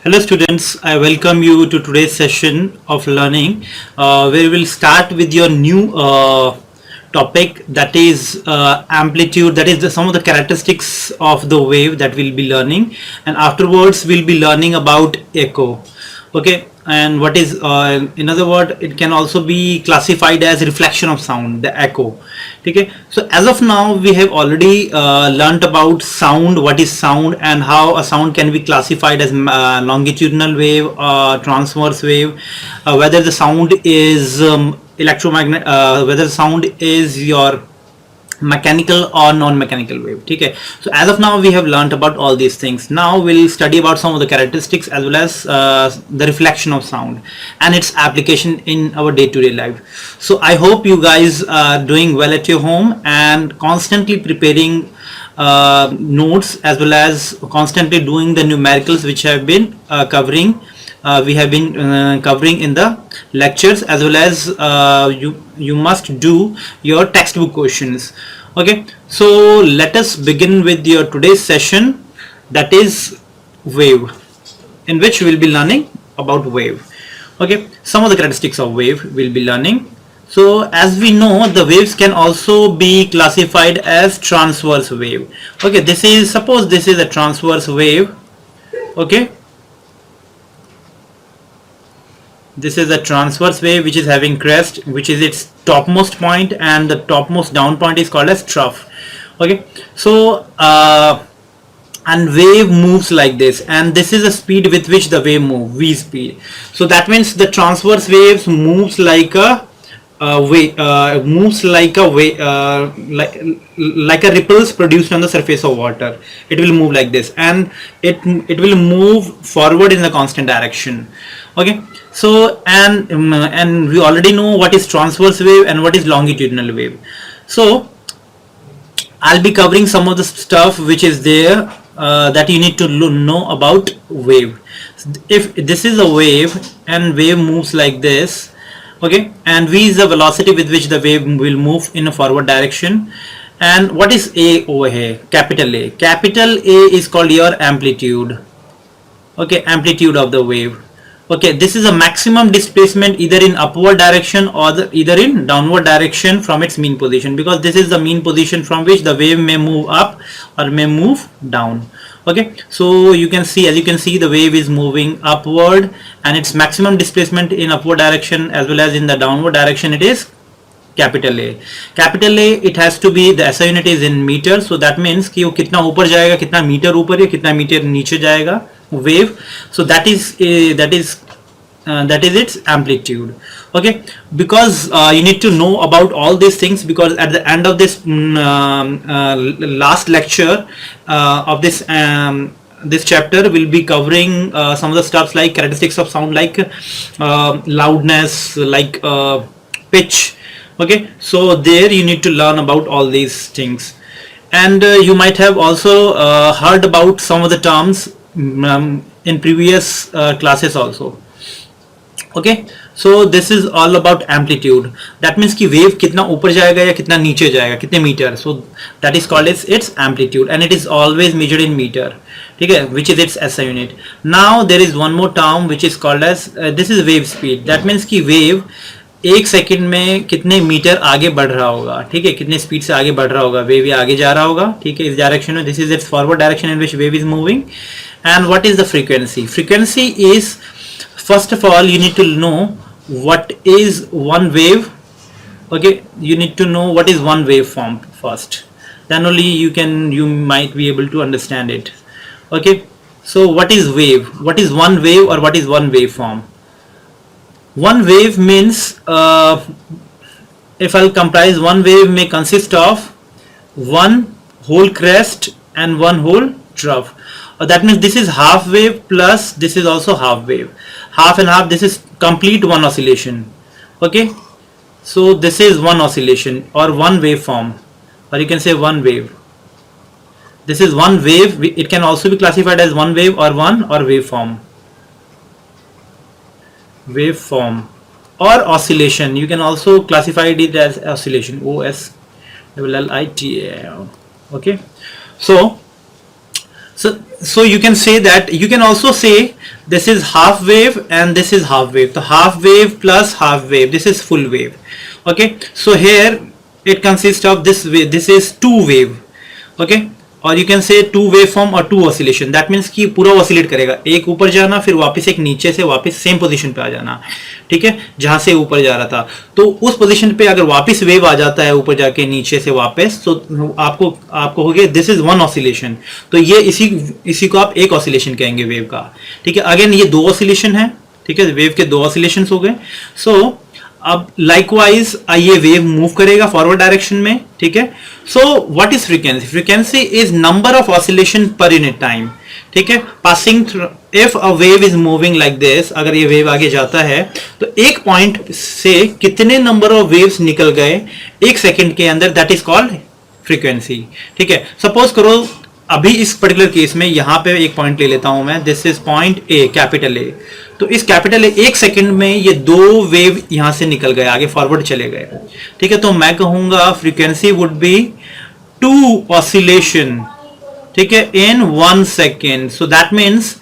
Hello students, I welcome you to today's session of learning where we'll start with your new topic, that is amplitude, that is some of the characteristics of the wave that we'll be learning, and afterwards we'll be learning about echo. Okay, and what is in other words, it can also be classified as reflection of sound, the echo. Okay, so as of now we have already learnt about sound, what is sound, and how a sound can be classified as longitudinal wave, transverse wave, whether the sound is electromagnet, whether the sound is your mechanical or non-mechanical wave. Okay, so as of now we have learnt about all these things. Now we'll study about some of the characteristics as well as the reflection of sound and its application in our day-to-day life. So I hope you guys are doing well at your home and constantly preparing notes as well as constantly doing the numericals which have been we have been covering in the lectures, as well as you must do your textbook questions. Okay, so let us begin with your today's session, that is wave, in which we will be learning about wave. Okay, some of the characteristics of wave we'll be learning. So as we know, the waves can also be classified as transverse wave. Okay, suppose this is a transverse wave. Okay, this is a transverse wave which is having crest, which is its topmost point, and the topmost down point is called as trough. Okay, so and wave moves like this, and this is the speed with which the wave moves, v speed. So that means the transverse waves moves like a like a ripples produced on the surface of water. It will move like this, and it will move forward in a constant direction. Okay, so and we already know what is transverse wave and what is longitudinal wave. So I'll be covering some of the stuff which is there that you need to know about wave. If this is a wave and wave moves like this, okay, and v is the velocity with which the wave will move in a forward direction. And what is a over here? Capital A. Capital A is called your amplitude. Okay, amplitude of the wave. Okay, this is a maximum displacement either in upward direction or either in downward direction from its mean position, because this is the mean position from which the wave may move up or may move down. Okay, so you can see, as you can see, the wave is moving upward, and its maximum displacement in upward direction as well as in the downward direction, it is capital A. Capital A, it has to be, the SI unit is in meter, so that means कि वो कितना ऊपर जाएगा, कितना metre ऊपर या कितना metre नीचे जाएगा wave. So that is its amplitude. Okay, because you need to know about all these things, because at the end of this last lecture of this chapter, we'll be covering some of the stuffs like characteristics of sound, like loudness, like pitch. Okay, so there you need to learn about all these things. And you might have also heard about some of the terms in previous classes also. Okay, so this is all about amplitude. That means कि wave कितना ऊपर जाएगा या कितना नीचे जाएगा, कितने metre. So that is called as its amplitude, and it is always measured in meter. ठीक है, which is its SI unit. Now there is one more term which is called as this is wave speed. That means कि wave एक second में कितने metre आगे बढ़ रहा होगा. ठीक है, कितने स्पीड से आगे बढ़ रहा होगा, वेव ये आगे जा रहा होगा. ठीक है, इस डायरेक्शन में. This is it's forward direction in which wave is moving. And what is the frequency? Frequency is, first of all, you need to know what is one wave. Okay, you need to know what is one waveform first, then only you might be able to understand it. Okay, so what is wave, what is one wave, or what is one waveform? One wave means if I'll comprise, one wave may consist of one whole crest and one whole trough. That means this is half wave plus this is also half wave. Half and half, this is complete one oscillation. Okay, so this is one oscillation or one waveform, or you can say one wave. This is one wave. It can also be classified as one wave or waveform. Waveform or oscillation. You can also classify it as oscillation. OSLLITA. Okay, so you can say that, you can also say this is half wave and this is half wave. So half wave plus half wave, this is full wave. Okay, so here it consists of this wave, this is two wave. Okay, और you can say two wave form और two oscillation. That means कि पूरा oscillate करेगा, एक ऊपर जाना फिर वापस एक नीचे से वापस सेम पोजीशन पे आ जाना. ठीक है, जहां से ऊपर जा रहा था तो उस पोजीशन पे अगर वापस वेव आ जाता है ऊपर जाके नीचे से वापस, तो आपको हो गया दिस इज वन ऑसिलेशन. तो ये इसी को आप एक ऑसिलेशन कहेंगे वेव का. ठीक है, अगेन ये दो ऑसिलेशन है. ठीक है, वेव के दो ऑसिलेशन हो गए. सो अब लाइकवाइज ये वेव मूव करेगा फॉरवर्ड डायरेक्शन में. ठीक है, so what is frequency? Frequency is number of oscillation per unit time. ठीक है, passing if a wave is moving like this, अगर ये वेव आगे जाता है तो एक पॉइंट से कितने नंबर ऑफ वेव्स निकल गए एक सेकंड के अंदर, दैट इज कॉल्ड फ्रीक्वेंसी. ठीक है, सपोज करो अभी इस पर्टिकुलर केस में यहां पे एक पॉइंट ले लेता हूं मैं, this is point A, capital A. तो इस कैपिटल ए एक सेकंड में ये दो वेव यहां से निकल गए, आगे फॉरवर्ड चले गए. ठीक है, तो मैं कहूंगा frequency would be two oscillation. ठीक है, in 1 second. So that means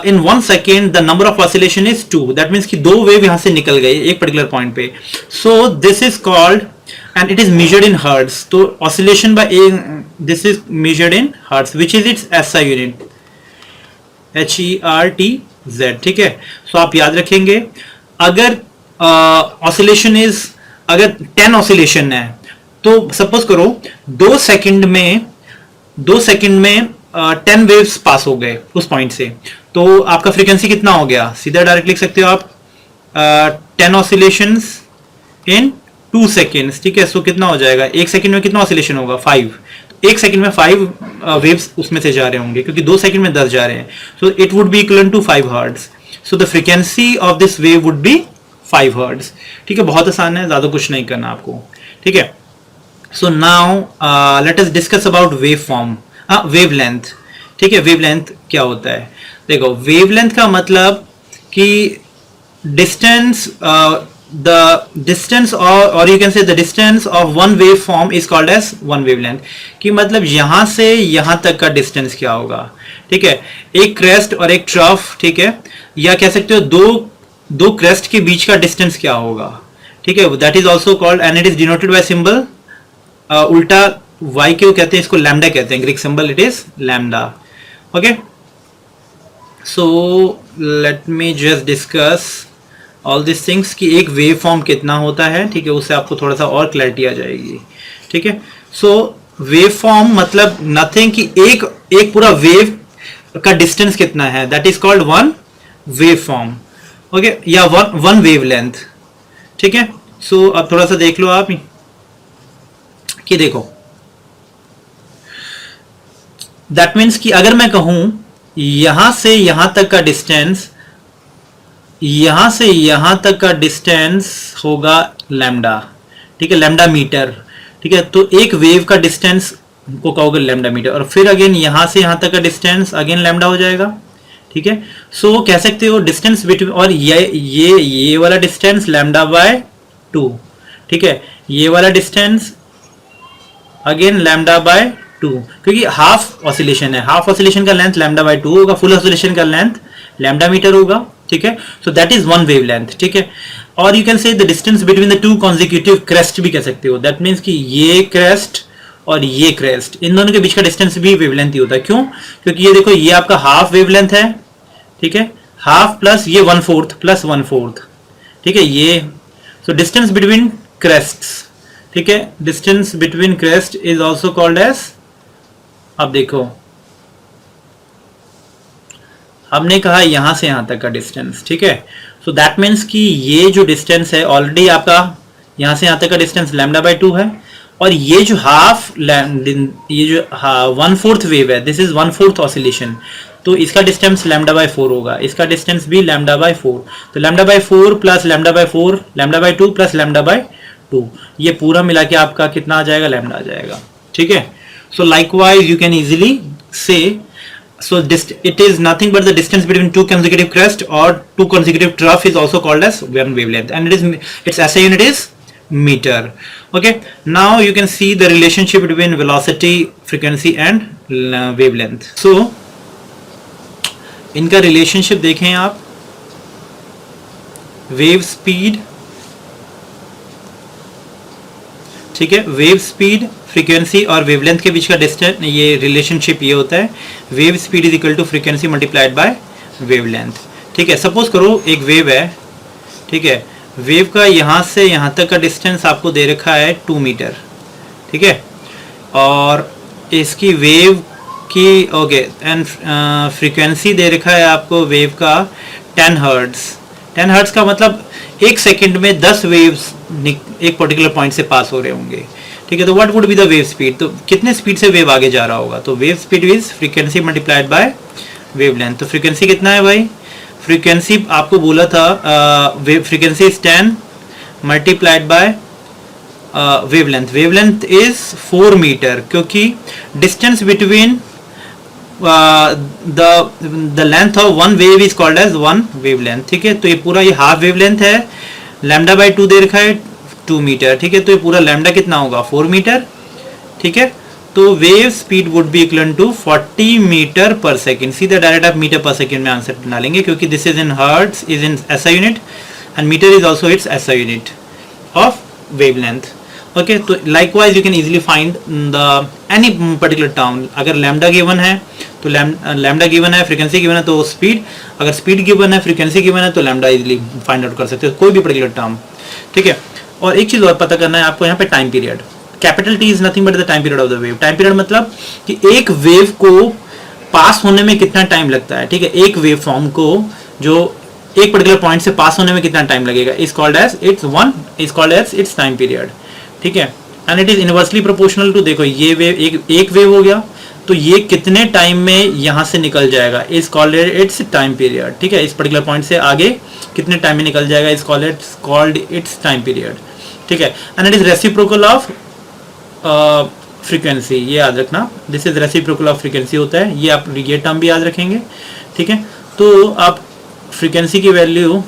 in 1 second the number of oscillation is 2. that means कि दो वेव यहां से निकल गए एक पर्टिकुलर पॉइंट पे. so this is called and it is measured in hertz. तो oscillation by a this is measured in hertz which is its SI unit, HERTZ. ठीक है, so आप याद रखेंगे अगर oscillation is अगर 10 oscillation है तो सपोज करो 2 सेकंड में 10 वेव्स पास हो गए उस पॉइंट से, तो आपका फ्रीक्वेंसी कितना हो गया? सीधा डायरेक्ट लिख सकते हो आप 10 ऑसिलेशंस इन 2 सेकेंड्स. ठीक है, सो कितना हो जाएगा? एक सेकेंड में कितना ऑसिलेशन होगा? 5. एक सेकेंड में 5 वेव्स उसमें से जा रहे होंगे क्योंकि 2 सेकेंड में 10 जा रहे हैं. So it would be equal to 5 hertz. So the frequency of this wave would be 5 hertz. ठीक है, बहुत आसान है, ज्यादा कुछ नहीं करना आपको. ठीक है, so now let us discuss about wave form, wavelength. ठीक है, वेवलेंथ क्या होता है? देखो, वेवलेंथ का मतलब कि distance, the distance or you can say the distance of one wave form is called as one wavelength. कि मतलब यहां से यहां तक का डिस्टेंस क्या होगा. ठीक है, एक क्रेस्ट और एक ट्रफ. ठीक है, या कह सकते हो दो क्रेस्ट के बीच का डिस्टेंस क्या होगा. ठीक है, that is also called and it is denoted by symbol उल्टा y क्यों कहते हैं इसको? लैम्डा कहते हैं, Greek symbol it is lambda. Okay, so let me just discuss all this things कि एक वेव फॉर्म कितना होता है. ठीक है, उससे आपको थोड़ा सा और क्लैरिटी आ जाएगी. ठीक है, सो वेव फॉर्म मतलब नथिंग कि एक पूरा वेव का डिस्टेंस कितना है, that is called one wave form. Okay, या वन वेव लेंथ. ठीक है, सो अब थोड़ा सा देख लो आप कि देखो, दैट मीन्स कि अगर मैं कहूं यहां से यहां तक का डिस्टेंस, यहां से यहां तक का डिस्टेंस होगा लैम्डा. ठीक है, लैम्डा मीटर. ठीक है, तो एक वेव का डिस्टेंस को कहोगे लैम्डा मीटर, और फिर अगेन यहां से यहां तक का डिस्टेंस अगेन लैम्डा हो जाएगा. ठीक है, सो कह सकते हो डिस्टेंस बिटवीन, और ये वाला डिस्टेंस लैम्डा बाय 2. ठीक है, ये वाला डिस्टेंस अगेन लैम्डा बाय 2, क्योंकि हाफ ऑसिलेशन है. हाफ ऑसिलेशन का लेंथ लैम्डा बाय 2 होगा, फुल ऑसिलेशन का लेंथ लैम्डा मीटर होगा. ठीक है, so that is one wave length. ठीक है, और you can say the distance between the two consecutive crest भी कह सकते हो. दैट मीन्स कि ये क्रेस्ट और ये क्रेस्ट, इन दोनों के बीच का डिस्टेंस भी वेवलेंथ ही होता है. क्यों? क्योंकि ये देखो, ये आपका हाफ वेवलेंथ है. ठीक है, हाफ प्लस ये 1/4 प्लस 1/4. ठीक है, ये सो डिस्टेंस बिटवीन क्रेस्ट्स. ठीक है, distance between crest is also called as, अब देखो हमने कहा यहां से यहां तक का डिस्टेंस. ठीक है, सो दैट मीन्स कि ये जो डिस्टेंस है ऑलरेडी आपका यहां से यहां तक का डिस्टेंस लैम्डा बाय 2 है, और ये जो ये जो 1/4 वेव है, दिस इज 1/4 ऑसिलेशन, तो इसका डिस्टेंस लैम्डा बाय 4 होगा, इसका डिस्टेंस भी लैम्डा बाय 4. तो lambda by 4 plus lambda by 4, lambda by 2 plus lambda by 2, ये पूरा मिला के आपका कितना आ जाएगा? लैम्डा आ जाएगा. ठीक है, so likewise you can easily say, so it is nothing but the distance between two consecutive crest or two consecutive trough is also called as one wavelength, and its SI unit is meter. Okay, now you can see the relationship between velocity, frequency and wavelength. So इनका relationship देखें आप, wave speed, ठीक है, wave speed, frequency और wavelength के बीच का distance, ये रिलेशनशिप ये होता है, wave speed is equal to frequency multiplied by wavelength. ठीक है, सपोज करो एक वेव है, ठीक है, वेव का यहाँ से यहाँ तक का डिस्टेंस आपको दे रखा है 2 मीटर, ठीक है, और इसकी वेव की ओके एंड फ्रीक्वेंसी दे रखा है आपको वेव का 10 हर्ट्ज। 10 हर्ट्ज का मतलब एक सेकंड में 10 वेव्स एक पर्टिकुलर पॉइंट से पास हो रहे होंगे, ठीक है। तो what would be the wave speed, तो कितने स्पीड से वेव आगे जा रहा होगा, तो wave speed is frequency multiplied by wavelength. तो फ्रीक्वेंसी कितना है भाई, फ्रीक्वेंसी आपको बोला था frequency is 10 multiplied by wavelength. Wavelength is 4 metre, क्योंकि distance between the length of one wave is called as one wavelength, ठीक है। तो ये पूरा ये हाफ वेवलेंथ है, लैम्डा बाय 2 दे रखा है 2 मीटर, ठीक है। तो ये पूरा लैम्डा कितना होगा 4 मीटर, ठीक है। तो wave speed would be equal to 40 metre per second. सीधा डायरेक्ट आप मीटर पर सेकेंड में आंसर डालेंगे, क्योंकि this is in hertz, is in SI unit and metre is also its SI unit of wavelength. Okay, तो likewise you can easily find the any particular term. अगर lambda given है तो lambda given है, frequency given है तो speed, अगर speed given है, frequency given है तो लैम्डा इजीली फाइंड आउट कर सकते हो, कोई भी पर्टिकुलर टर्म, ठीक है। और एक चीज और पता करना है आपको यहाँ पे, time period. Capital T is nothing but the time period of the wave. Time period मतलब कि एक वेव को पास होने में कितना टाइम लगता है, ठीक है। एक वेव फॉर्म को जो एक पर्टिकुलर पॉइंट से पास होने में कितना टाइम लगेगा, is called as its time period, ठीक है। And it is inversely proportional to, देखो ये वेव एक वेव हो गया, तो ये कितने टाइम में यहां से निकल जाएगा, is called its time period, ठीक है। इस पर्टिकुलर पॉइंट से आगे कितने टाइम में निकल जाएगा, is called its time period, ठीक है। And it is reciprocal of frequency, ये याद रखना, this is reciprocal of frequency होता है, ये आप ये टर्म भी याद रखेंगे, ठीक है। तो आप फ्रीक्वेंसी की वैल्यू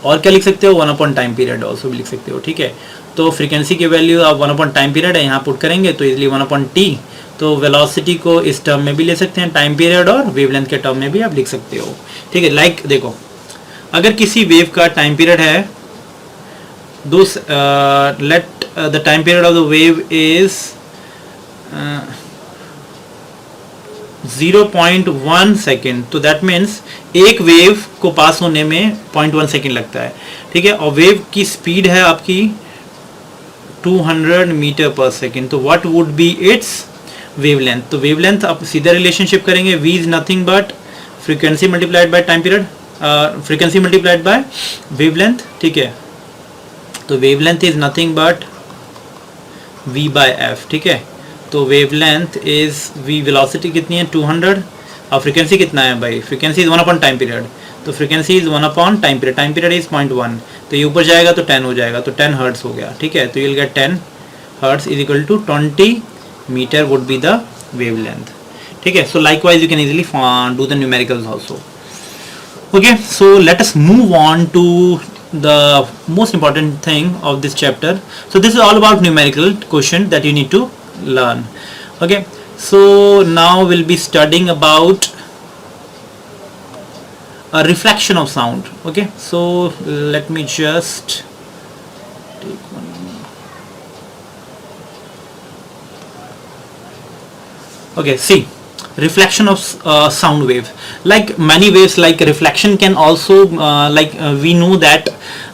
और क्या लिख सकते हो, 1 अपॉन टाइम पीरियड ऑल्सो भी लिख सकते हो, ठीक है। तो फ्रीक्वेंसी की वैल्यू आप 1 अपॉन टाइम पीरियड है यहाँ पुट करेंगे तो इजिली 1 अपॉन टी, तो वेलोसिटी को इस टर्म में भी ले सकते हैं, टाइम पीरियड और वेवलेंथ के टर्म में भी आप लिख सकते हो, ठीक है। लाइक देखो, अगर किसी वेव का टाइम पीरियड है let the time period of the wave is 0.1 second, तो दैट मीन्स एक वेव को पास होने में 0.1 सेकेंड लगता है, ठीक है। और वेव की स्पीड है आपकी 200 मीटर पर सेकेंड, तो what would be its wavelength. तो वेवलेंथ आप सीधा रिलेशनशिप करेंगे, v is nothing but frequency multiplied by time period, frequency multiplied by wavelength, ठीक है। तो wavelength is nothing but v by f, ठीक है। तो वेवलेंथ इज v, वेलोसिटी कितनी है 200 और फ्रीक्वेंसी कितना है भाई, frequency is 1 upon time period, तो frequency is 1 upon time period is 0.1, तो ये ऊपर जाएगा तो 10 हो जाएगा, तो 10 हर्ट्ज हो गया, ठीक है। तो you will get 10 hertz is equal to 20 metre would be the wavelength, ठीक है। So likewise you can easily do the numericals also. Okay, so let us move on to the most important thing of this chapter. So this is all about numerical question that you need to learn. Okay, so now we'll be studying about a reflection of sound. Okay, so let me just take one minute. Okay, see, reflection of sound wave, like many waves, like reflection can also we know that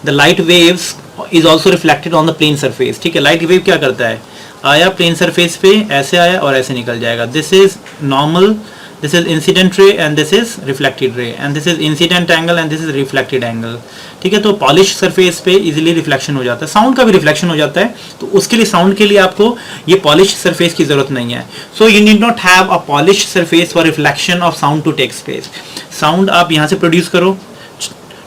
the light waves is also reflected on the plane surface, ठीक है। light wave क्या करता है, आया plane surface पे, ऐसे आया और ऐसे निकल जाएगा, this is normal, this is incident ray and this is reflected ray, and this is incident angle and this is reflected angle, ठीक है। तो पॉलिश सरफेस पे इजीली रिफ्लेक्शन हो जाता है, साउंड का भी रिफ्लेक्शन हो जाता है, तो उसके लिए साउंड के लिए आपको ये पॉलिश सरफेस की जरूरत नहीं है। So you need not have a polish surface for reflection of sound to take place. Sound आप यहाँ से प्रोड्यूस करो,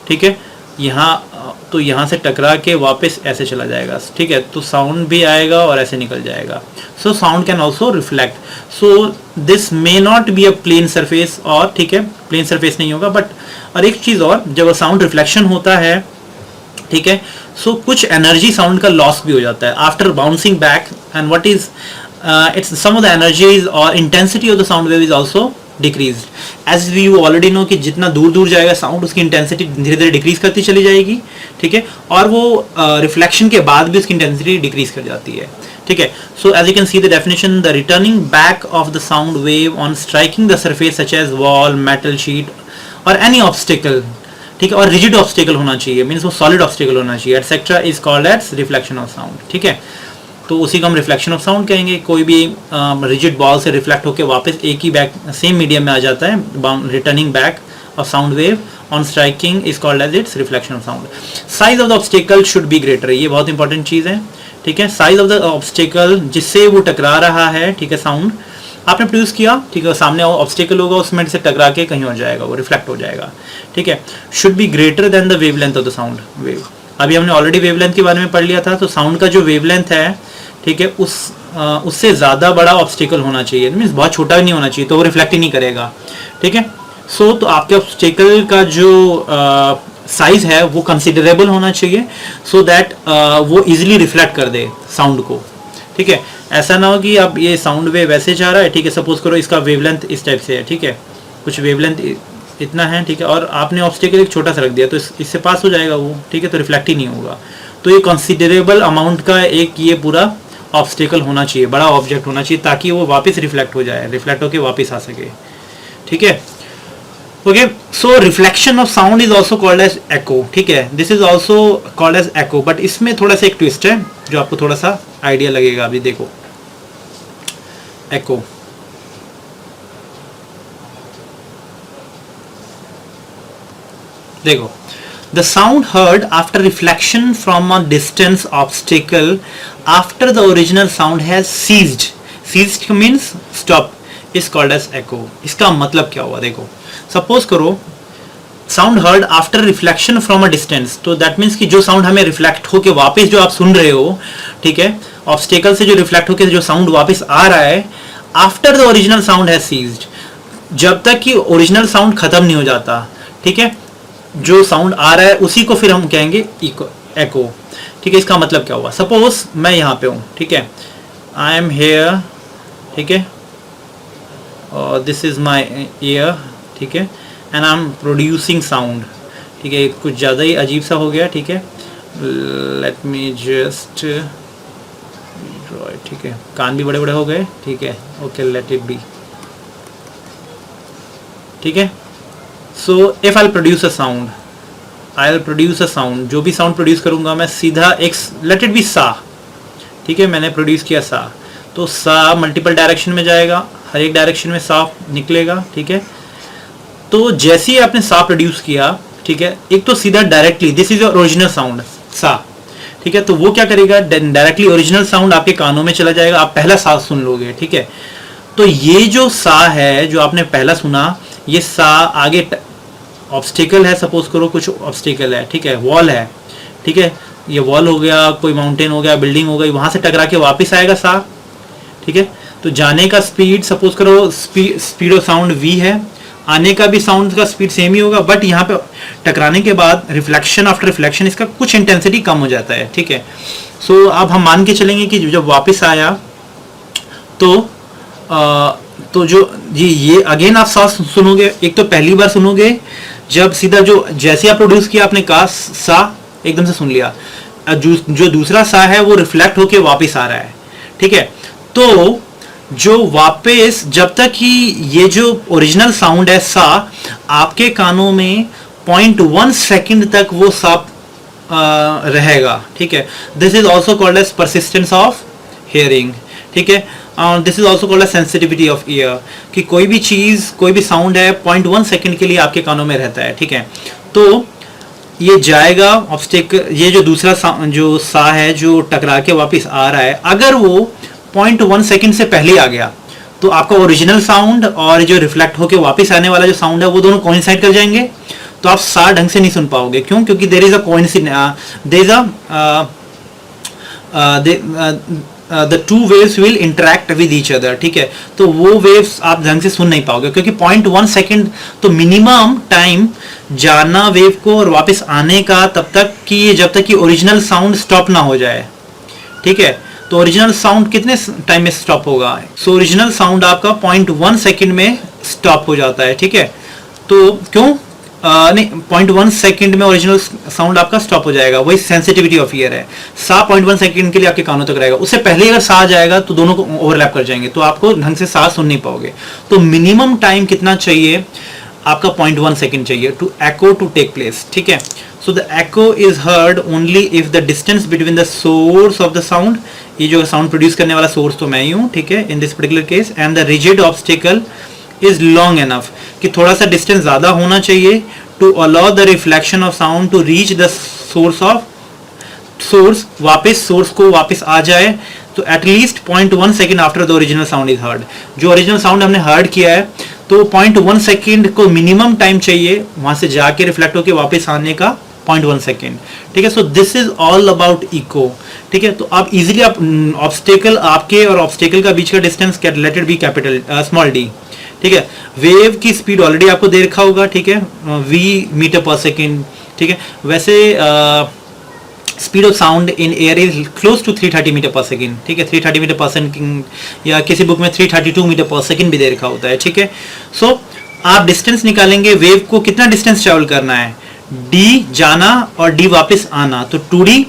ठीक है, यहाँ तो यहाँ से टकरा के वापस ऐसे चला जाएगा, ठीक है। तो साउंड भी आएगा और ऐसे निकल जाएगा, so sound can also reflect. So this may not be a plane surface, और ठीक है प्लेन सरफेस नहीं होगा, बट और एक चीज़ और, जब साउंड रिफ्लेक्शन होता है, ठीक है, सो कुछ एनर्जी साउंड का लॉस भी हो जाता है after bouncing back, and what is its sum of the energies और intensity of the sound wave is also decrease. As we you already know कि जितना दूर दूर जाएगा साउंड उसकी इंटेंसिटी धीरे धीरे डिक्रीज करती चली जाएगी, ठीक है, और वो रिफ्लेक्शन के बाद भी उसकी इंटेंसिटी डिक्रीज कर जाती है, ठीक है। So as you can see the definition, the returning back of the sound wave on striking the surface such as wall, metal sheet or any obstacle, ठीक है, और रिजिड ऑब्स्टिकल होना चाहिए, मीन्स वो सॉलिड ऑब्स्टिकल होना चाहिए, etcetera, is called as reflection of sound, ठीक है। तो उसी को हम रिफ्लेक्शन ऑफ साउंड कहेंगे। कोई भी रिजिड बॉल से रिफ्लेक्ट होकर वापस एक ही बैक सेम मीडियम में आ जाता है, returning back of sound wave on striking is called as its reflection of sound. Size of the obstacle should be greater, ये बहुत इंपॉर्टेंट चीज़ है, ठीक है। साइज ऑफ द ऑब्स्टिकल जिससे वो टकरा रहा है, ठीक है, साउंड आपने प्रोड्यूस किया, ठीक है, सामने ऑब्स्टिकल होगा उसमें से टकरा के कहीं हो जाएगा, वो रिफ्लेक्ट हो जाएगा, ठीक है। Should be greater than the wavelength of the sound wave. अभी हमने ऑलरेडी वेवलेंथ के बारे में पढ़ लिया था, तो साउंड का जो वेवलेंथ है, ठीक है, उससे ज़्यादा बड़ा ऑब्स्टिकल होना चाहिए, मीन्स बहुत छोटा भी नहीं होना चाहिए, तो वो रिफ्लेक्ट ही नहीं करेगा, ठीक है। सो तो आपके ऑब्स्टिकल का जो साइज है वो कंसिडरेबल होना चाहिए, सो दैट वो इजीली रिफ्लेक्ट कर दे साउंड को, ठीक है। ऐसा ना हो कि अब ये साउंड वेव वैसे जा रहा है, ठीक है, सपोज करो इसका वेवलेंथ इस टाइप से है, ठीक है, कुछ वेवलेंथ इतना है, ठीक है, और आपने ऑब्स्टिकल एक छोटा सा रख दिया तो इससे पास हो जाएगा वो, ठीक है, तो रिफ्लेक्ट ही नहीं होगा। तो ये कंसिडरेबल अमाउंट का एक ये पूरा ऑब्स्टिकल होना चाहिए, बड़ा ऑब्जेक्ट होना चाहिए, ताकि वो वापस रिफ्लेक्ट हो जाए, रिफ्लेक्ट होकर वापस आ सके, ठीक है। Okay, so reflection of sound is also called as echo, ठीक है, this is also called as echo, but इसमें थोड़ा सा एक ट्विस्ट है जो आपको थोड़ा सा आइडिया लगेगा। अभी देखो एको, देखो, the sound heard after reflection from a distance obstacle after the original sound has ceased means stop, is called as echo। इसका मतलब क्या हुआ, देखो, सपोज करो sound heard after reflection from a distance, तो दैट मीन्स कि जो sound हमें रिफ्लेक्ट होके वापस जो आप सुन रहे हो, ठीक है, ऑब्स्टेकल से जो रिफ्लेक्ट होके जो साउंड वापस आ रहा है, after the original sound has ceased, जब तक कि ओरिजिनल साउंड खत्म नहीं हो जाता, ठीक है, जो साउंड आ रहा है उसी को फिर हम कहेंगे एको, ठीक है। इसका मतलब क्या हुआ, सपोज मैं यहाँ पे हूँ, ठीक है, आई एम हेयर, ठीक है, और दिस इज माई ईयर, ठीक है, and I am producing sound, ठीक है, कुछ ज़्यादा ही अजीब सा हो गया, ठीक है, लेट मी जस्ट, ठीक है, कान भी बड़े बड़े हो गए, ठीक है, ओके, लेट इट बी, ठीक है। So if I produce a sound, I will produce a sound, जो भी साउंड प्रोड्यूस करूंगा मैं सीधा एक, लेट इट बी सा, ठीक है, मैंने प्रोड्यूस किया सा, तो सा मल्टीपल डायरेक्शन में जाएगा, हर एक डायरेक्शन में सा निकलेगा, ठीक है। तो जैसे ही आपने सा प्रोड्यूस किया, ठीक है, एक तो सीधा directly this is your original sound सा, ठीक है, तो वो क्या करेगा, डायरेक्टली ओरिजिनल साउंड आपके कानों में चला जाएगा, आप पहला सा सुन लोगे, ठीक है। तो ये जो सा है जो आपने पहला सुना, ये सा आगे ऑब्स्टिकल है, सपोज करो कुछ ऑब्स्टिकल है, ठीक है, वॉल है, ठीक है, ये वॉल हो गया, कोई माउंटेन हो गया, बिल्डिंग हो गई, वहां से टकरा के वापस आएगा सा, ठीक है। तो जाने का स्पीड सपोज करो स्पीड ऑफ साउंड v है, आने का भी साउंड का स्पीड सेम ही होगा, बट यहाँ पे टकराने के बाद रिफ्लेक्शन आफ्टर रिफ्लेक्शन इसका कुछ इंटेंसिटी कम हो जाता है, ठीक है। सो अब हम मान के चलेंगे कि जब वापस आया तो जो ये अगेन आप सा सुनोगे, एक तो पहली बार सुनोगे जब सीधा जो जैसे आप प्रोड्यूस किया आपने कहा सा एकदम से सुन लिया, जो दूसरा सा है वो रिफ्लेक्ट होके वापस आ रहा है, ठीक है। तो जो वापस जब तक कि ये जो ओरिजिनल साउंड है सा आपके कानों में 0.1 सेकंड तक वो सा रहेगा, ठीक है। This is also called as persistence of hearing, ठीक है। This is also called as sensitivity of ear, कि कोई भी चीज कोई भी साउंड है 0.1 सेकंड के लिए आपके कानों में रहता है, ठीक है। तो ये जाएगा ऑब्स्टेकल, ये जो दूसरा जो सा है जो टकरा के वापस आ रहा है, अगर वो 0.1 सेकंड से पहले आ गया तो आपका ओरिजिनल साउंड और जो रिफ्लेक्ट होके वापस आने वाला जो साउंड है वो दोनों कोइंसाइड कर जाएंगे, तो आप सा ढंग से नहीं सुन पाओगे। क्यों? क्योंकि there is a coincidence, there is a the two waves will interact with each other, ठीक है। तो वो वेव्स आप ढंग से सुन नहीं पाओगे, क्योंकि 0.1 सेकंड तो मिनिमम टाइम जाना वेव को और वापस आने का तब तक कि जब तक कि ओरिजिनल साउंड स्टॉप ना हो जाए, ठीक है। तो ओरिजिनल साउंड कितने टाइम में स्टॉप होगा? सो ओरिजिनल साउंड आपका 0.1 सेकंड में स्टॉप हो जाता है, ठीक है। तो क्यों नहीं, 0.1 सेकंड में ओरिजिनल साउंड आपका स्टॉप हो जाएगा, वही सेंसिटिविटी ऑफ ईयर है। सा 0.1 सेकंड के लिए आपके कानों तक रहेगा, उससे पहले अगर सा आ जाएगा तो दोनों को ओवरलैप कर जाएंगे, तो आपको ढंग से सा सुन नहीं पाओगे। तो मिनिमम टाइम कितना चाहिए आपका? 0.1 सेकंड चाहिए to echo to take place, ठीक है। So the echo is heard only if the distance between the source of the sound, ये जो साउंड प्रोड्यूस करने वाला सोर्स तो मैं ही हूँ, ठीक है, in this particular case, and the rigid obstacle is long enough, कि थोड़ा सा डिस्टेंस ज्यादा होना चाहिए to allow the reflection of sound to reach the source, वापस सोर्स को वापस आ जाए। तो at least 0.1 second after the original sound is heard, जो ओरिजिनल साउंड हमने हर्ड किया है तो 0.1 सेकेंड को मिनिमम टाइम चाहिए वहां से जाके रिफ्लेक्ट होकर वापस आने का, 0.1 सेकेंड, ठीक है। So this is all about echo, ठीक है। तो आप इजीली आप ऑब्स्टेकल, आपके और ऑब्स्टेकल का बीच का distance let it be capital small D, ठीक है। वेव की स्पीड ऑलरेडी आपको दे रखा होगा, ठीक है, v मीटर पर सेकेंड, ठीक है। वैसे speed of sound in air is close to 330 metre per second, ठीक है, 330 मीटर पर सेकेंड, या किसी बुक में 332 मीटर पर सेकेंड भी दे रखा होता है, ठीक है। सो आप डिस्टेंस निकालेंगे, वेव को कितना डिस्टेंस ट्रेवल करना है, d जाना और d वापस आना, तो 2d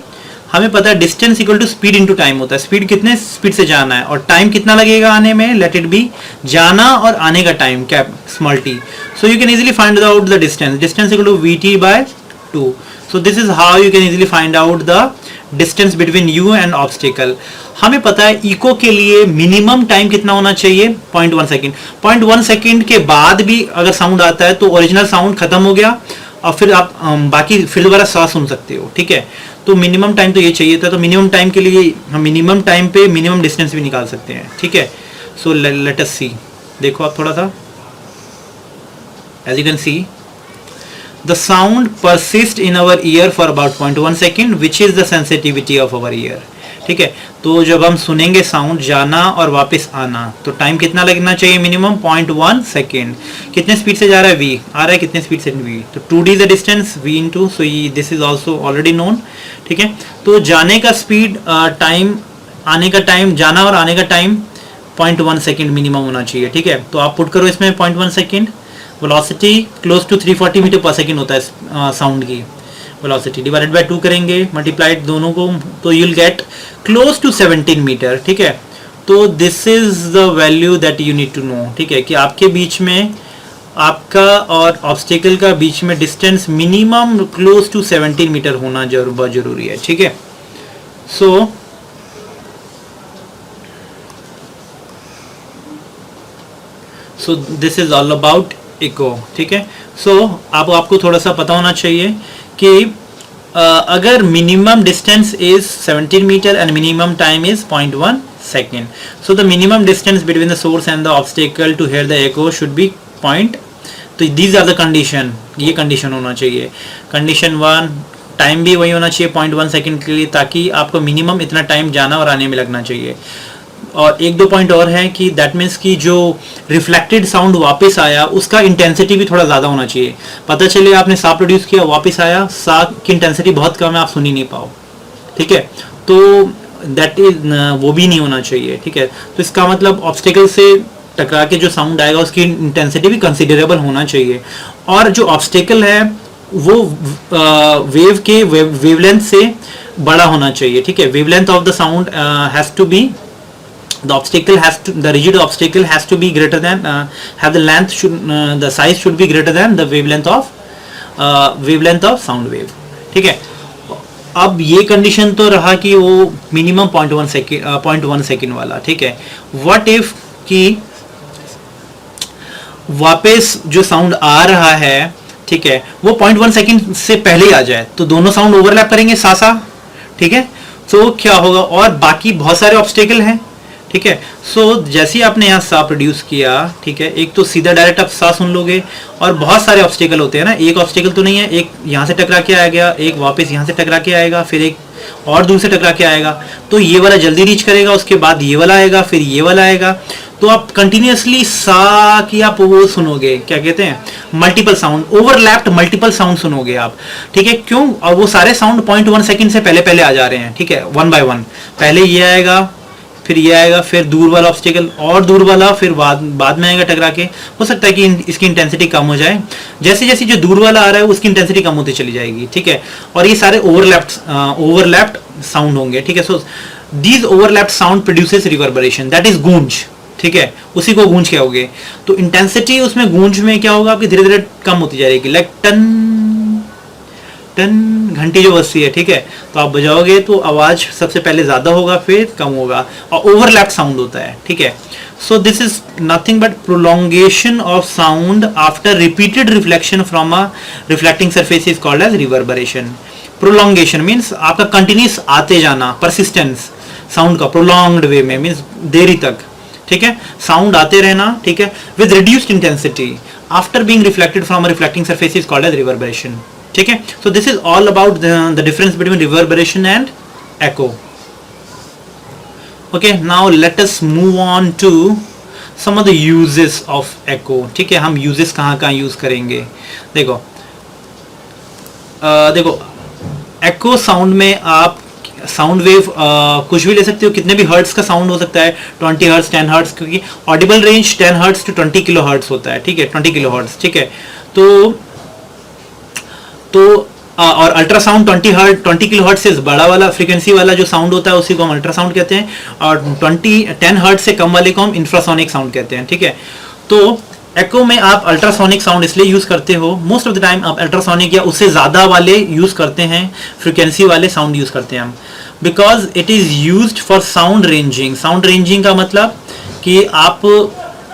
हमें पता है distance equal to speed into time होता है। स्पीड कितने स्पीड से जाना है और टाइम कितना लगेगा आने में, लेट इट बी जाना और आने का time, cap small t. So you can easily find out the distance, distance equal to vt by 2। So this is how you can easily find out the distance between you and obstacle. हमें पता है eco के लिए minimum time कितना होना चाहिए, 0.1 second. 0.1 second के बाद भी अगर साउंड आता है तो ओरिजिनल साउंड खत्म हो गया और फिर आप बाकी फील्ड वाला सांस सुन सकते हो, ठीक है। तो मिनिमम टाइम तो ये चाहिए था, तो मिनिमम टाइम के लिए हम मिनिमम टाइम पे मिनिमम डिस्टेंस भी निकाल सकते हैं, ठीक है। सो लेट अस सी, देखो आप थोड़ा सा, as you can see the sound persist in our ear for about 0.1 second which is the sensitivity of our ear, ठीक है। तो जब हम सुनेंगे साउंड जाना और वापस आना तो टाइम कितना लगना चाहिए, मिनिमम 0.1 सेकेंड। कितने स्पीड से जा रहा है, v आ रहा है, कितने स्पीड से v, तो 2d the distance, v into, so this is also already known, ठीक है। तो जाने का स्पीड, टाइम, आने का टाइम, जाना और आने का टाइम 0.1 सेकेंड मिनिमम होना चाहिए, ठीक है। तो आप पुट करो इसमें 0.1 second, velocity close to 340 metre per second होता है साउंड की वेलोसिटी, डिवाइडेड बाय 2 करेंगे, मल्टीप्लाइड दोनों को, तो you will get close to 17 metre, ठीक है। तो this is the value that you need to know, ठीक है, कि आपके बीच में, आपका और ऑब्स्टिकल का बीच में distance minimum close to 17 metre होना बहुत जरूरी है, ठीक है। So this is all about echo, ठीक है। सो आपको थोड़ा सा पता होना चाहिए कि अगर minimum distance is 17 metre and minimum time is 0.1 second, so the minimum distance between the source and the obstacle to hear the echo should be point, तो दीज आर द कंडीशन, ये कंडीशन होना चाहिए। Condition 1, time भी वही होना चाहिए 0.1 second के लिए, ताकि आपको मिनिमम इतना टाइम जाना और आने में लगना चाहिए। और 1-2 पॉइंट और है कि दैट मीन्स कि जो रिफ्लेक्टेड साउंड वापस आया उसका इंटेंसिटी भी थोड़ा ज़्यादा होना चाहिए। पता चले आपने सा प्रोड्यूस किया, वापस आया, सा की इंटेंसिटी बहुत कम है, आप सुन ही नहीं पाओ, ठीक है। तो दैट इज, वो भी नहीं होना चाहिए, ठीक है। तो इसका मतलब ऑब्स्टिकल से टकरा के जो साउंड आएगा उसकी इंटेंसिटी भी कंसिडरेबल होना चाहिए, और जो ऑब्स्टिकल है वो वेव के वेवलेंथ से बड़ा होना चाहिए, ठीक है। Wavelength of the sound has to be, the obstacle has to, the rigid obstacle has to be greater than, have the length should, the size should be greater than the wavelength of sound wave, ठीक है। अब ये condition तो रहा कि वो minimum 0.1 second वाला, ठीक है। व्हाट इफ कि वापस जो साउंड आ रहा है, ठीक है, वो 0.1 सेकेंड से पहले ही आ जाए, तो दोनों साउंड ओवरलैप करेंगे सा, ठीक है। तो क्या होगा, और बाकी बहुत सारे ऑब्स्टेकल हैं, ठीक है। सो जैसे ही आपने यहाँ सा प्रोड्यूस किया, ठीक है, एक तो सीधा डायरेक्ट आप सा सुन लोगे, और बहुत सारे ऑब्स्टेकल होते हैं ना, एक ऑब्स्टेकल तो नहीं है, एक यहाँ से टकरा के आ गया, एक वापस यहाँ से टकरा के आएगा, फिर एक और दूर से टकरा के आएगा, तो ये वाला जल्दी रीच करेगा, उसके बाद ये वाला आएगा, फिर ये वाला आएगा। तो आप कंटिन्यूसली सा की आप वो सुनोगे, क्या कहते हैं, multiple sound, overlapped multiple sound सुनोगे आप, ठीक है। क्यों, और वो सारे साउंड 0.1 सेकेंड से पहले आ जा रहे हैं, ठीक है, 1 by 1, पहले ये आएगा, फिर ये आएगा, फिर दूर वाला ऑब्स्टिकल और दूर वाला, फिर बाद में आएगा टकरा के। हो सकता है कि इसकी इंटेंसिटी कम हो जाए, जैसे जैसे जो दूर वाला आ रहा है उसकी इंटेंसिटी कम होती चली जाएगी, ठीक है। और ये सारे ओवरलैप्ड साउंड होंगे, ठीक है। So these overlapped sound produces reverberation, that is गूंज, ठीक है, उसी को गूंज कहोगे। तो इंटेंसिटी उसमें गूंज में क्या होगा आपकी, धीरे धीरे कम होती जाएगी, लाइक टन टन घंटी जो बजती है, ठीक है। तो आप बजाओगे तो आवाज सबसे पहले ज्यादा होगा, फिर कम होगा, और ओवरलैप साउंड होता है, ठीक है। So this is nothing but prolongation of sound after repeated reflection from a reflecting surface is called as reverberation. Prolongation means आपका कंटिन्यूस आते जाना, परसिस्टेंस साउंड का, प्रोलॉन्ग्ड वे में मीन्स देरी तक, ठीक है, साउंड आते रहना, ठीक है, with reduced intensity after being reflected from a reflecting surface is called as reverberation, ठीक है। So this is all about the difference between reverberation and echo. Okay, now let us move on to some of the uses of echo, ठीक है। हम uses कहाँ use करेंगे, देखो देखो echo sound में आप साउंड वेव कुछ भी ले सकते हो, कितने भी हर्ट्स का साउंड हो सकता है, 20 हर्ट्स, 10 हर्ट्स, क्योंकि audible range 10 hertz to 20 kilo hertz होता है, ठीक है, 20 किलो हर्ट्स, ठीक है। तो और अल्ट्रासाउंड 20 किलो हर्ट्ज से बड़ा वाला फ्रीक्वेंसी वाला जो साउंड होता है उसी को हम अल्ट्रासाउंड कहते हैं, और 10 हर्ट्ज से कम वाले को हम इंफ्रासोनिक साउंड कहते हैं, ठीक है। तो एको में आप अल्ट्रासोनिक साउंड इसलिए यूज करते हो, मोस्ट ऑफ द टाइम आप अल्ट्रासोनिक या उससे ज्यादा वाले यूज करते हैं, फ्रीक्वेंसी वाले साउंड यूज करते हैं हम, because it is used for sound ranging. Sound ranging का मतलब कि आप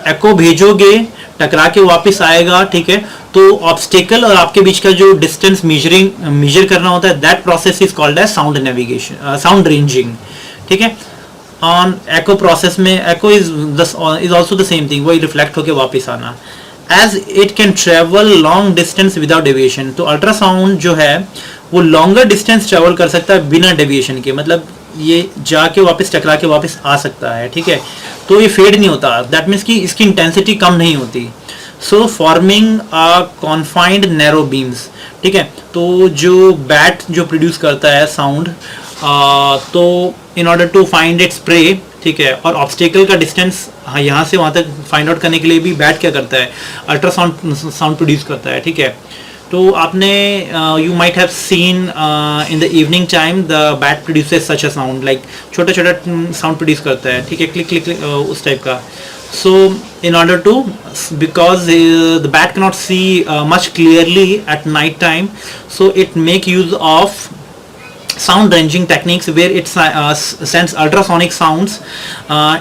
एको भेजोगे, टकरा के वापस आएगा, ठीक है, तो ऑब्स्टिकल और आपके बीच का जो डिस्टेंस मेजर करना होता है, that process is called as sound navigation, sound ranging, ठीक है। ऑन एको प्रोसेस में echo is also the same thing, वही रिफ्लेक्ट होके वापस आना, as it can travel long distance without deviation. तो अल्ट्रासाउंड जो है वो लॉन्गर डिस्टेंस ट्रेवल कर सकता है बिना डेविएशन के, मतलब ये जाके वापस टकरा के वापस आ सकता है, ठीक है। तो ये फेड नहीं होता, दैट मीन्स कि इसकी इंटेंसिटी कम नहीं होती, so forming a confined narrow beams, ठीक है। तो जो बैट जो प्रोड्यूस करता है साउंड, तो in order to find its prey, ठीक है, और ऑब्स्टिकल का डिस्टेंस यहाँ से वहाँ तक फाइंड आउट करने के लिए भी बैट क्या करता है, अल्ट्रासाउंड साउंड प्रोड्यूस करता है, ठीक है। तो आपने you might have seen in the evening time the bat produces such a sound, like छोटा छोटा साउंड प्रोड्यूस करता है, ठीक है, क्लिक क्लिक क्लिक उस टाइप का। So in order to, because the bat cannot see much clearly at night time, so it make use of sound ranging techniques where it sends ultrasonic sounds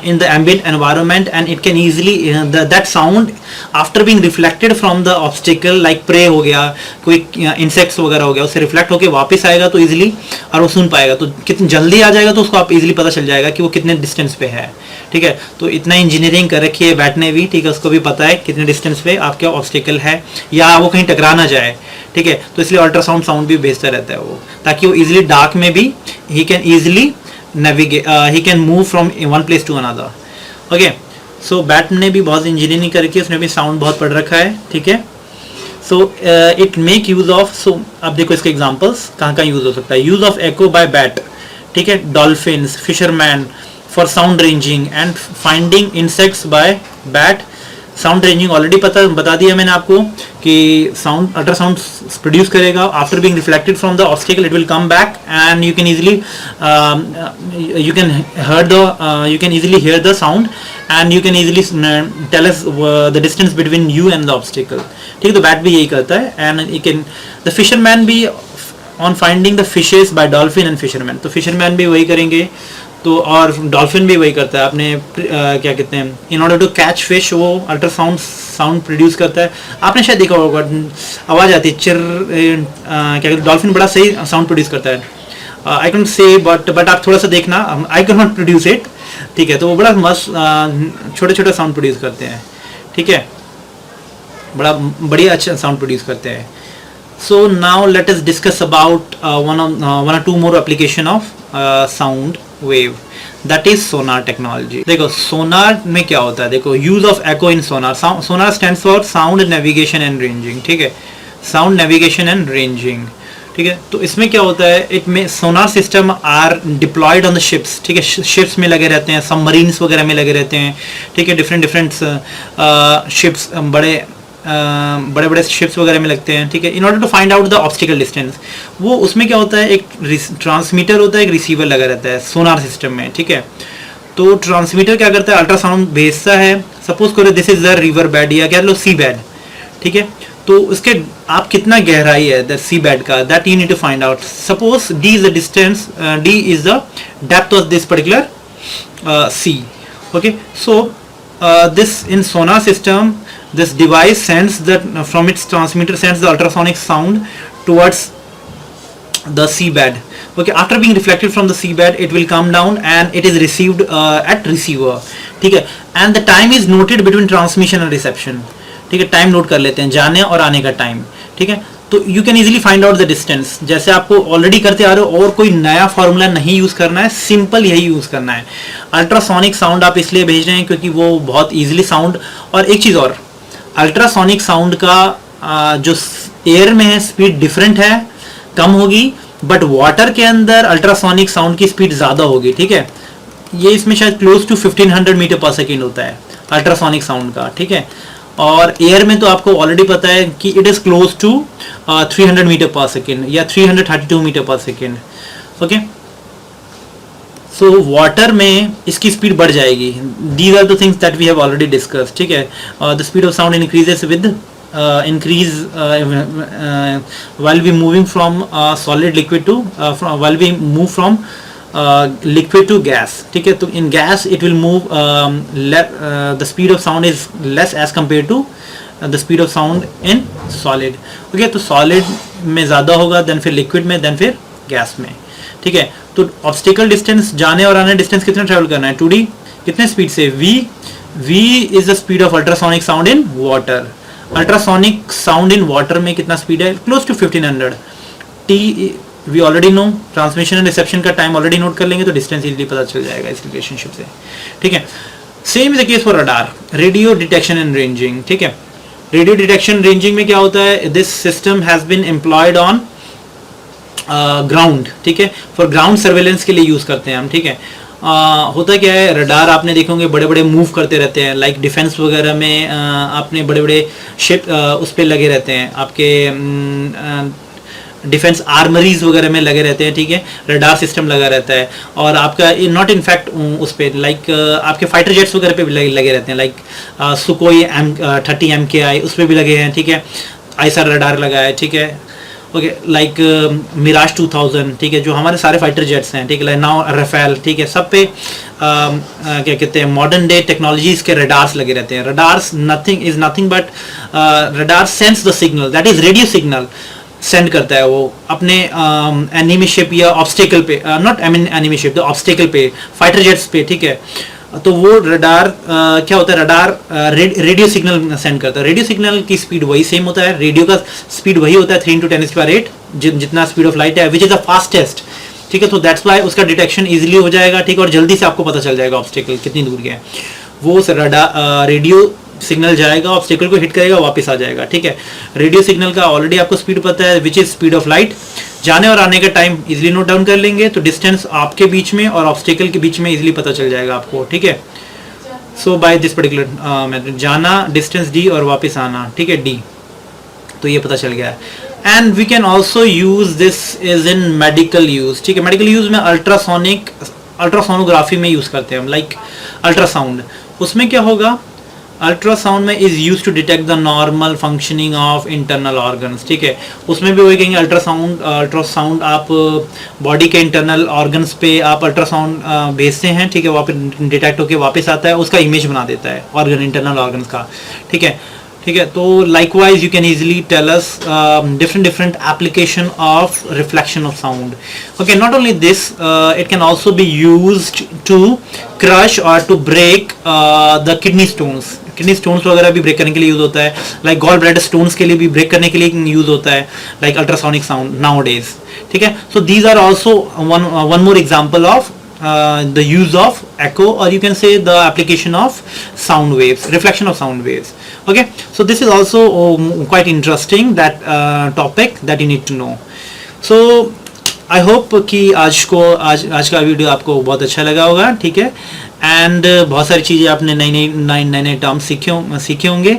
in the ambient environment, and it can easily that sound after being reflected from the obstacle like prey हो गया, कोई insects वगैरह हो गया, उससे reflect होके वापस आएगा तो इजीली और वो सुन पाएगा, तो कितनी जल्दी आ जाएगा तो उसको आप इजीली पता चल जाएगा कि वो कितने डिस्टेंस पे है, ठीक है। तो इतना इंजीनियरिंग कर रखी है बैट ने भी, ठीक है, उसको भी पता है कितने डिस्टेंस पे आपका ऑब्स्टिकल है या वो कहीं टकरा ना जाए, ठीक है। तो इसलिए अल्ट्रासाउंड साउंड भी भेजता रहता है वो, ताकि वो इजीली डार्क में भी he can easily navigate, he can move from one place to another. Okay, so bat ने भी बहुत इंजीनियरिंग करके उसने भी साउंड बहुत पढ़ रखा है, ठीक है। So it make use of, so अब देखो इसके एग्जांपल्स कहाँ यूज हो सकता है। Use of echo by bat, ठीक है, dolphins, fisherman for sound ranging and finding insects by bat. Sound ranging already बता दिया मैंने आपको कि साउंड अल्ट्रासाउंड प्रोड्यूस करेगा, after being reflected from the obstacle it will come back and you can easily you can easily hear the sound and you can easily tell us the distance between you and the obstacle, ठीक है। तो bat भी यही करता है, and you can the fisherman भी on finding the fishes by dolphin and fisherman, तो fisherman भी वही करेंगे, तो और डॉल्फिन भी वही करता है, आपने क्या कहते हैं, in order to catch fish वो अल्ट्रासाउंड साउंड प्रोड्यूस करता है। आपने शायद देखा होगा आवाज़ आती है चिर, क्या कहते हैं, डॉल्फिन बड़ा सही साउंड प्रोड्यूस करता है। आई कैन से बट आप थोड़ा सा देखना, I can not produce it, ठीक है। तो वो बड़ा मस्त छोटे छोटे साउंड प्रोड्यूस करते हैं, ठीक है, बढ़िया अच्छा साउंड प्रोड्यूस करते हैं। So now let us discuss about one or two more application of sound wave, that is sonar technology। देखो सोनार में क्या होता है, देखो use of echo in Sonar. Sonar stands for sound navigation and ranging, ठीक है, साउंड नेविगेशन एंड रेंजिंग। ठीक है। तो इसमें क्या होता है, इट में sonar system are deployed on the ships, ठीक है, शिप्स में लगे रहते हैं, सबमरीन्स वगैरह में लगे रहते हैं, ठीक है, डिफरेंट शिप्स, बड़े बड़े शिप्स वगैरह में लगते हैं, ठीक है, in order to find out the obstacle distance. वो उसमें क्या होता है, एक ट्रांसमीटर होता है, एक रिसीवर लगा रहता है सोनार सिस्टम में, ठीक है। तो ट्रांसमीटर क्या करता है, अल्ट्रासाउंड भेजता है, सपोज करो this is the river bed या कह लो सी बेड, ठीक है। तो उसके आप कितना गहराई है द सी बेड का, that you need to find out. Suppose D is the distance, D is the depth of this particular sea, okay. So this in sonar system, this device sends that from its transmitter sends the ultrasonic sound towards the seabed, okay. After being reflected from the seabed, it will come down and it is received at receiver, ठीक है, and the time is noted between transmission and reception, ठीक है। Time note कर लेते हैं, जाने और आने का टाइम, ठीक है। तो you can easily find out the distance, जैसे आपको ऑलरेडी करते आ रहे हो, और कोई नया फॉर्मूला नहीं यूज करना है, सिंपल यही यूज करना है। अल्ट्रासोनिक साउंड आप इसलिए भेज रहे हैं क्योंकि वो बहुत इजीली साउंड, और एक चीज और, अल्ट्रासोनिक साउंड का जो एयर में है स्पीड डिफरेंट है, कम होगी, बट वाटर के अंदर अल्ट्रासोनिक साउंड की स्पीड ज्यादा होगी, ठीक है। ये इसमें शायद close to 1500 metre per second होता है अल्ट्रासोनिक साउंड का, ठीक है। और एयर में तो आपको ऑलरेडी पता है कि it is close to 300 meter per second या 332 metre per second, okay. So water में इसकी स्पीड बढ़ जाएगी। These are the things that we have already discuss, ठीक है। The speed of sound increases with increase while we moving from solid liquid to while we move from liquid to gas, ठीक है। तो in gas it will move the speed of sound is less as compared to the speed of sound in solid, okay। तो solid में ज़्यादा होगा, then फिर liquid में, then फिर gas में, ठीक है। तो obstacle distance, जाने और आने डिस्टेंस कितना ट्रेवल करना है, 2d कितने स्पीड से, v is the speed of ultrasonic sound in water। Ultrasonic sound in water में कितना स्पीड है, क्लोज टू 1500। टी we already know, transmission and reception का टाइम ऑलरेडी नोट कर लेंगे तो डिस्टेंस इजीली पता चल जाएगा इस रिलेशनशिप से, ठीक है। Same is the case for radar, radio detection and ranging, ठीक है। रेडियो डिटेक्शन रेंजिंग में क्या होता है, this system has been employed on ground, ठीक है, फॉर ग्राउंड सर्वेलेंस के लिए यूज करते हैं हम, ठीक है। होता क्या है, रडार आपने देखोगे बड़े बड़े मूव करते रहते हैं, लाइक डिफेंस वगैरह में आपने बड़े बड़े शिप उस पर लगे रहते हैं, आपके डिफेंस आर्मरीज वगैरह में लगे रहते हैं, ठीक है, रडार सिस्टम लगा रहता है। और आपका नॉट इनफैक्ट उस पर लाइक आपके फाइटर जेट्स वगैरह पे भी लगे रहते हैं, लाइक सुकोई M30 MKI उस पर भी लगे हैं, ठीक है, आईएसआर रडार लगा है, ठीक है, ओके, लाइक मिराज 2000, ठीक है, जो हमारे सारे फाइटर जेट्स हैं, ठीक है, नाउ राफेल, ठीक है, सब पे क्या कहते हैं, मॉडर्न डे टेक्नोलॉजीज के रडार्स लगे रहते हैं। Radars nothing but radar sense the signal, that is radio signal send करता है वो अपने एनिमी शिप या ऑब्स्टेकल पे, not enemy ship, the obstacle पे, फाइटर जेट्स पे, ठीक है। तो वो रडार क्या होता है, रडार रेडियो सिग्नल सेंड करता है। रेडियो सिग्नल की स्पीड वही सेम होता है, रेडियो का स्पीड वही होता है 3 × 10⁸, जितना स्पीड ऑफ लाइट है, विच इज द फास्टेस्ट, ठीक है। तो दैट्स वाई उसका डिटेक्शन इजीली हो जाएगा, ठीक है, और जल्दी से आपको पता चल जाएगा ऑब्स्टेकल कितनी दूर गया है। वो रेडियो सिग्नल जाएगा, ऑब्स्टेकल को हिट करेगा, वापस आ जाएगा, ठीक है। रेडियो सिग्नल का ऑलरेडी आपको स्पीड पता है, which is speed of light. जाने और आने का टाइम इजीली नोट डाउन कर लेंगे तो डिस्टेंस आपके बीच में और ऑब्स्टेकल के बीच में इजीली पता चल जाएगा आपको, ठीक है। सो बाय दिस पर्टिकुलर मेथड, जाना डिस्टेंस d और वापस आना, ठीक है, d, तो ये पता चल गया है। And we can also use this is in medical use, ठीक है। मेडिकल यूज में अल्ट्रासोनोग्राफी में यूज करते हैं हम, लाइक अल्ट्रासाउंड। उसमें क्या होगा, अल्ट्रासाउंड में is use to detect the normal functioning of internal organs, ठीक है। उसमें भी वही कहेंगे, अल्ट्रासाउंड आप बॉडी के इंटरनल ऑर्गन्स पे आप अल्ट्रासाउंड भेजते हैं, ठीक है, वहाँ पे डिटेक्ट होकर वापस आता है, उसका इमेज बना देता है ऑर्गन, इंटरनल ऑर्गन्स का, ठीक है, ठीक है। तो likewise you can easily tell us different application of reflection of sound, okay. Not only this, it can also be used to crush और to break the kidney stones. Kidney stones वगैरह भी break करने के लिए use होता है, like gall bladder stones के लिए भी ब्रेक करने के लिए यूज होता है, like ultrasonic sound nowadays, ठीक है। So these are also one more example of the use of echo, or you can say the application of sound waves, reflection of sound waves, okay. So this is also quite interesting, that topic that you need to know. So I hope कि आज का video आपको बहुत अच्छा लगा होगा, ठीक है। एंड बहुत सारी चीज़ें आपने नए टर्म्स सीखे होंगे।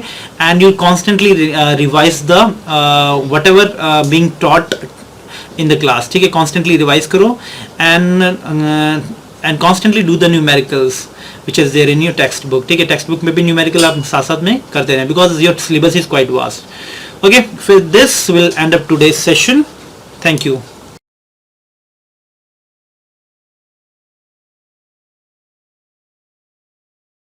And you constantly revise the whatever being taught in the class, ठीक है। कॉन्स्टेंटली रिवाइज करो and constantly do the numericals which is there in your text book, ठीक है। टेक्स्ट बुक में भी न्यूमेरिकल आप साथ साथ में करते रहें, because your syllabus is quite vast. Okay, फिर this will end up today's session. Thank you.